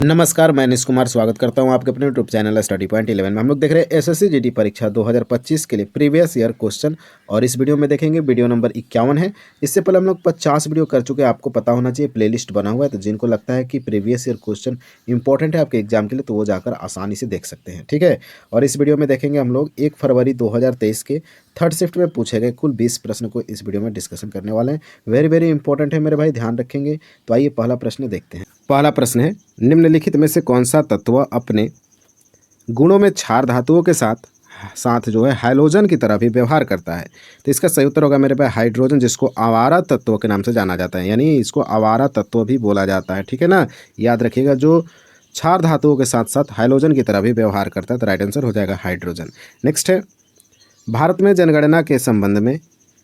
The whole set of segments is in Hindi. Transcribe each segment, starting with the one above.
नमस्कार, मैं निश कुमार स्वागत करता हूं आपके अपने यूट्यूब चैनल स्टडी पॉइंट 11 में। हम लोग देख रहे हैं एसएससी जीडी परीक्षा 2025 के लिए प्रीवियस ईयर क्वेश्चन और इस वीडियो में देखेंगे वीडियो नंबर 51 है। इससे पहले हम लोग 50 वीडियो कर चुके हैं, आपको पता होना चाहिए, प्लेलिस्ट बना हुआ है। तो जिनको लगता है कि प्रीवियस ईयर क्वेश्चन इंपॉर्टेंट है आपके एग्जाम के लिए तो वो जाकर आसानी से देख सकते हैं, ठीक है। और इस वीडियो में देखेंगे हम लोग 1 फरवरी 2023 के थर्ड शिफ्ट में पूछे गए कुल 20 प्रश्न को इस वीडियो में डिस्कशन करने वाले हैं। वेरी वेरी इंपॉर्टेंट है मेरे भाई, ध्यान रखेंगे। तो आइए पहला प्रश्न देखते हैं। पहला प्रश्न है, निम्नलिखित में से कौन सा तत्व अपने गुणों में क्षार धातुओं के साथ साथ जो है हाइड्रोजन की तरह भी व्यवहार करता है। तो इसका सही उत्तर होगा मेरे पास हाइड्रोजन, जिसको आवारा तत्व के नाम से जाना जाता है, यानी इसको आवारा तत्व भी बोला जाता है, ठीक है ना। याद रखिएगा, जो क्षार धातुओं के साथ साथ हाइड्रोजन की तरह भी व्यवहार करता है, तो राइट आंसर हो जाएगा हाइड्रोजन। नेक्स्ट है, भारत में जनगणना के संबंध में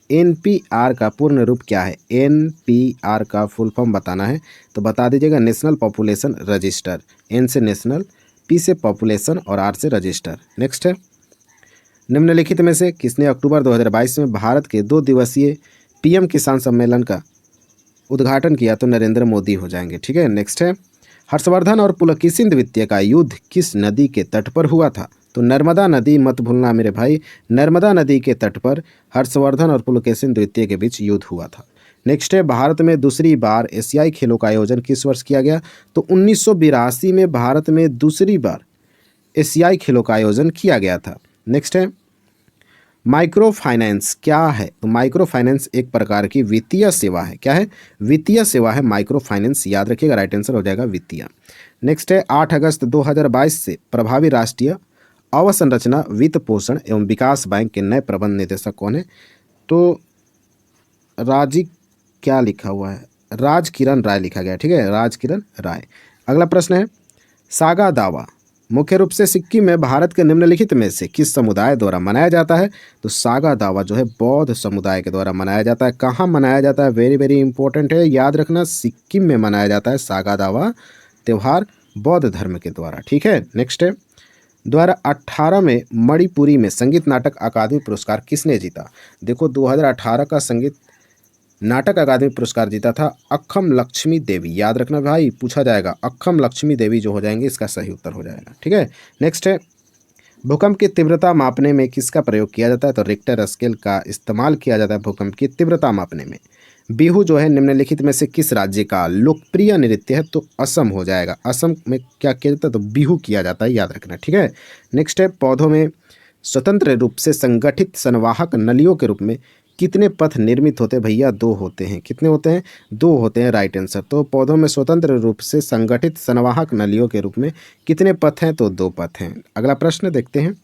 एनपीआर का पूर्ण रूप क्या है। एनपीआर का फुल फॉर्म बताना है तो बता दीजिएगा, नेशनल पॉपुलेशन रजिस्टर। एन से नेशनल, पी से पॉपुलेशन और आर से रजिस्टर। नेक्स्ट है, निम्नलिखित में से किसने अक्टूबर 2022 में भारत के 2 दिवसीय पीएम किसान सम्मेलन का उद्घाटन किया। तो नरेंद्र मोदी हो जाएंगे, ठीक है। नेक्स्ट है, हर्षवर्धन और पुलकेशिन द्वितीय का युद्ध किस नदी के तट पर हुआ था। तो नर्मदा नदी, मत भूलना मेरे भाई, नर्मदा नदी के तट पर हर्षवर्धन और पुलकेशिन द्वितीय के बीच युद्ध हुआ था। नेक्स्ट है, भारत में दूसरी बार एशियाई खेलों का आयोजन किस वर्ष किया गया। तो 1982 में भारत में दूसरी बार एशियाई खेलों का आयोजन किया गया था। नेक्स्ट है, माइक्रो फाइनेंस क्या है। तो माइक्रो फाइनेंस एक प्रकार की वित्तीय सेवा है। क्या है? वित्तीय सेवा है माइक्रो फाइनेंस, याद रखिएगा, राइट आंसर हो जाएगा वित्तीय। नेक्स्ट है, 8 अगस्त 2022 से प्रभावी राष्ट्रीय अवसंरचना वित्त पोषण एवं विकास बैंक के नए प्रबंध निदेशक कौन है। तो राजी क्या लिखा हुआ है, राज किरण राय लिखा गया, ठीक है, राज किरण राय। अगला प्रश्न है, सागा दावा मुख्य रूप से सिक्किम में भारत के निम्नलिखित में से किस समुदाय द्वारा मनाया जाता है। तो सागा दावा जो है बौद्ध समुदाय के द्वारा मनाया जाता है। कहाँ मनाया जाता है, वेरी वेरी इंपॉर्टेंट है, याद रखना, सिक्किम में मनाया जाता है सागा दावा त्यौहार बौद्ध धर्म के द्वारा, ठीक है। नेक्स्ट है, 2018 में मणिपुरी में संगीत नाटक अकादमी पुरस्कार किसने जीता। देखो 2018 का संगीत नाटक अकादमी पुरस्कार जीता था अक्खम लक्ष्मी देवी, याद रखना भाई, पूछा जाएगा, अक्खम लक्ष्मी देवी जो हो जाएंगे, इसका सही उत्तर हो जाएगा, ठीक है। नेक्स्ट है, भूकंप की तीव्रता मापने में किसका प्रयोग किया जाता है। तो रिक्टर स्केल का इस्तेमाल किया जाता है भूकंप की तीव्रता मापने में। बिहू जो है निम्नलिखित में से किस राज्य का लोकप्रिय नृत्य है। तो असम हो जाएगा। असम में क्या किया जाता है, तो बिहू किया जाता है, याद रखना, ठीक है। नेक्स्ट है, पौधों में स्वतंत्र रूप से संगठित संवाहक नलियों के रूप में कितने पथ निर्मित होते हैं। भैया 2 होते हैं। कितने होते हैं? 2 होते हैं, राइट आंसर। तो पौधों में स्वतंत्र रूप से संगठित संवाहक नलियों के रूप में कितने पथ हैं। तो 2 पथ हैं। अगला प्रश्न देखते हैं,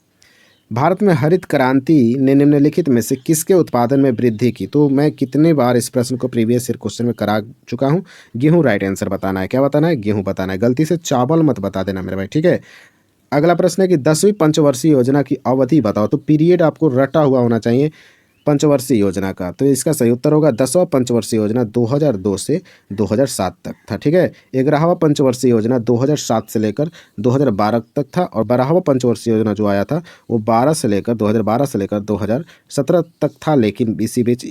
भारत में हरित क्रांति ने निम्नलिखित में से किसके उत्पादन में वृद्धि की। तो मैं कितने बार इस प्रश्न को प्रीवियस ईयर क्वेश्चन में करा चुका हूँ। गेहूँ राइट आंसर बताना है। क्या बताना है? गेहूँ बताना है। गलती से चावल मत बता देना मेरे भाई, ठीक है। अगला प्रश्न है कि 10वीं पंचवर्षीय योजना की अवधि बताओ। तो पीरियड आपको रटा हुआ होना चाहिए पंचवर्षीय योजना का। तो इसका सही उत्तर होगा 10वां पंचवर्षीय योजना 2002 से 2007 तक था, ठीक है। 11वां पंचवर्षीय योजना 2007 से लेकर 2012 तक था और 12वां पंचवर्षीय योजना जो आया था वो 2012 से लेकर 2017 तक था। लेकिन इसी बीच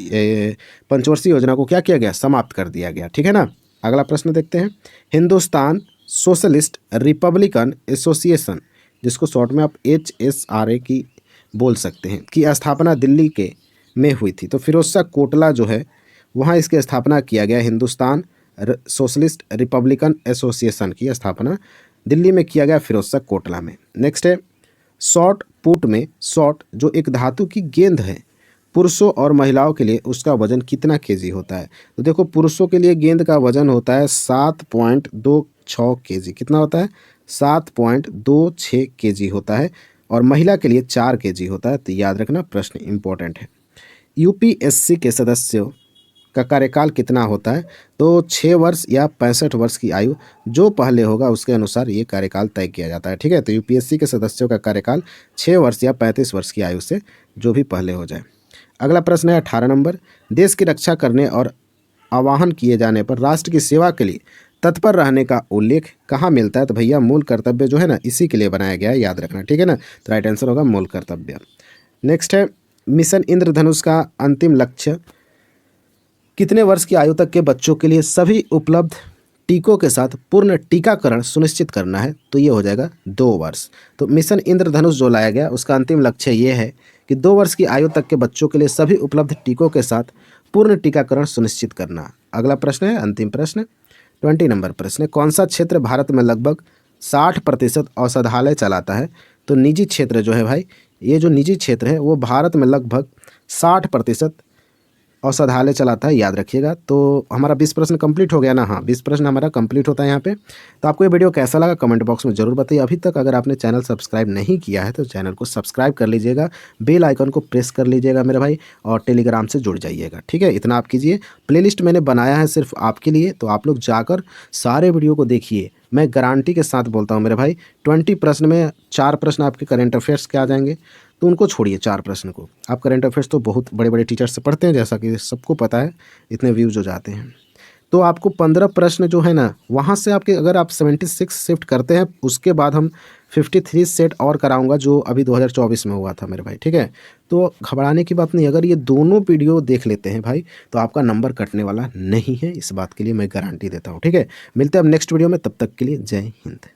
पंचवर्षीय योजना को क्या किया गया, समाप्त कर दिया गया, ठीक है ना। अगला प्रश्न देखते हैं, हिंदुस्तान सोशलिस्ट रिपब्लिकन एसोसिएशन, जिसको शॉर्ट में आप HSRA की बोल सकते हैं, की स्थापना दिल्ली के में हुई थी। तो फिरोजशाह कोटला जो है वहाँ इसकी स्थापना किया गया। हिंदुस्तान सोशलिस्ट रिपब्लिकन एसोसिएशन की स्थापना दिल्ली में किया गया, फिरोजशाह कोटला में। नेक्स्ट है, शॉट पुट में शॉट जो एक धातु की गेंद है, पुरुषों और महिलाओं के लिए उसका वजन कितना केजी होता है। तो देखो पुरुषों के लिए गेंद का वजन होता है 7.26 केजी। कितना होता है? 7.26 केजी होता है और महिला के लिए 4 केजी होता है। तो याद रखना, प्रश्न इंपॉर्टेंट है। यूपीएससी के सदस्यों का कार्यकाल कितना होता है। तो 6 वर्ष या 65 वर्ष की आयु जो पहले होगा उसके अनुसार ये कार्यकाल तय किया जाता है, ठीक है। तो यूपीएससी के सदस्यों का कार्यकाल 6 वर्ष या 35 वर्ष की आयु से जो भी पहले हो जाए। अगला प्रश्न है 18 नंबर, देश की रक्षा करने और आह्वान किए जाने पर राष्ट्र की सेवा के लिए तत्पर रहने का उल्लेख कहाँ मिलता है। तो भैया मूल कर्तव्य जो है ना, इसी के लिए बनाया गया है, याद रखना, ठीक है ना। तो राइट आंसर होगा मूल कर्तव्य। नेक्स्ट है, मिशन इंद्रधनुष का अंतिम लक्ष्य कितने वर्ष की आयु तक के बच्चों के लिए सभी उपलब्ध टीकों के साथ पूर्ण टीकाकरण सुनिश्चित करना है, तो ये हो जाएगा 2 वर्ष। तो मिशन इंद्रधनुष जो लाया गया उसका अंतिम लक्ष्य ये है कि 2 वर्ष की आयु तक के बच्चों के लिए सभी उपलब्ध टीकों के साथ पूर्ण टीकाकरण सुनिश्चित करना। अगला प्रश्न है, अंतिम प्रश्न, 20 नंबर प्रश्न है, कौन सा क्षेत्र भारत में लगभग 60% औषधालय चलाता है? तो निजी क्षेत्र जो है भाई, ये जो निजी क्षेत्र है वो भारत में लगभग 60% औषधालय चलाता है, याद रखिएगा। तो हमारा 20 प्रश्न कंप्लीट हो गया ना? हाँ, 20 प्रश्न हमारा कंप्लीट होता है यहाँ पे। तो आपको ये वीडियो कैसा लगा कमेंट बॉक्स में ज़रूर बताइए। अभी तक अगर आपने चैनल सब्सक्राइब नहीं किया है तो चैनल को सब्सक्राइब कर लीजिएगा, बेल आइकन को प्रेस कर लीजिएगा मेरे भाई, और टेलीग्राम से जुड़ जाइएगा, ठीक है? इतना आप कीजिए। प्लेलिस्ट मैंने बनाया है सिर्फ आपके लिए, तो आप लोग जाकर सारे वीडियो को देखिए। मैं गारंटी के साथ बोलता हूँ मेरे भाई, 20 प्रश्न में 4 प्रश्न आपके करेंट अफेयर्स के आ जाएंगे, तो उनको छोड़िए 4 प्रश्न को। आप करंट अफेयर्स तो बहुत बड़े बड़े टीचर से पढ़ते हैं, जैसा कि सबको पता है, इतने व्यूज़ हो जाते हैं। तो आपको 15 प्रश्न जो है ना, वहाँ से आपके अगर आप 76 शिफ्ट करते हैं, उसके बाद हम 53 सेट और कराऊंगा, जो अभी 2024 में हुआ था मेरे भाई, ठीक है? तो घबराने की बात नहीं, अगर ये दोनों वीडियो देख लेते हैं भाई तो आपका नंबर कटने वाला नहीं है, इस बात के लिए मैं गारंटी देता हूँ, ठीक है? मिलते हैं अब नेक्स्ट वीडियो में, तब तक के लिए जय हिंद।